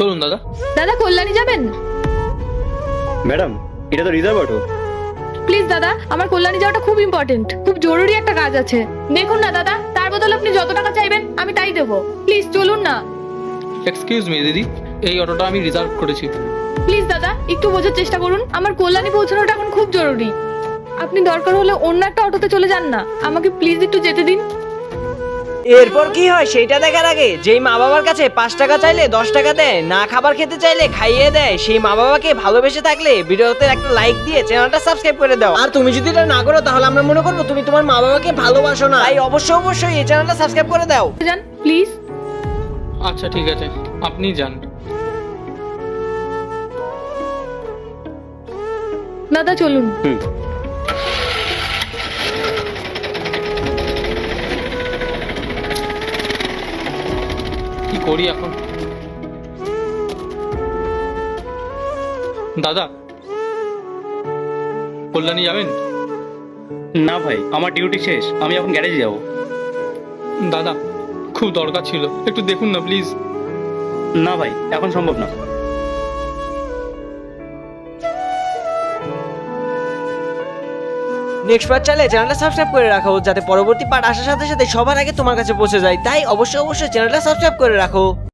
চলুন দাদা। দাদা কল্যাণী যাবেন? ম্যাডাম, এটা তো রিজার্ভ অটো। প্লিজ দাদা, আমার কল্যাণী যাওয়াটা খুব ইম্পর্টেন্ট, খুব জরুরি একটা কাজ আছে। দেখুন না দাদা, তার বদলে আপনি যত টাকা চাইবেন আমি তাই দেবো। প্লিজ চলুন না। এক্সকিউজ মি দিদি, এই অটোটা আমি রিজার্ভ করেছি। প্লিজ দাদা একটু বোঝার চেষ্টা করুন, আমার কল্যাণী পৌঁছানোটা এখন খুব জরুরি। আপনি দরকার হলে অন্য একটা অটোতে চলে যান না, আমাকে প্লিজ একটু যেতে দিন। এরপর কি হয় সেটা দেখার আগে, যেই মা বাবার কাছে 5 টাকা চাইলে 10 টাকা দেয়, না খাবার খেতে চাইলে খাইয়ে দেয়, সেই মা বাবাকে ভালোবেসে থাকলে ভিডিওতে একটা লাইক দিয়ে চ্যানেলটা সাবস্ক্রাইব করে দাও। আর তুমি যদি এটা না করো তাহলে আমরা মনে করবো তুমি তোমার মা বাবাকে ভালোবাসো না। তাই অবশ্যই এই চ্যানেলটা সাবস্ক্রাইব করে দাও। যান প্লিজ। আচ্ছা ঠিক আছে, আপনি যান। দাদা চলুন। কি করি এখন? দাদা, কল্যাণী যাবেন? না ভাই, আমার ডিউটি শেষ, আমি এখন গ্যারেজে যাব। দাদা খুব দরকার ছিল, একটু দেখুন না প্লিজ। না ভাই, এখন সম্ভব না। নেক্সট পার্ট চাইলে চ্যানেলটা সাবস্ক্রাইব করে রাখো, যাতে পরবর্তী পার্ট আসার সাথে সাথে সবার আগে তোমার কাছে পৌঁছে যায়। তাই অবশ্যই চ্যানেলটা সাবস্ক্রাইব করে রাখো।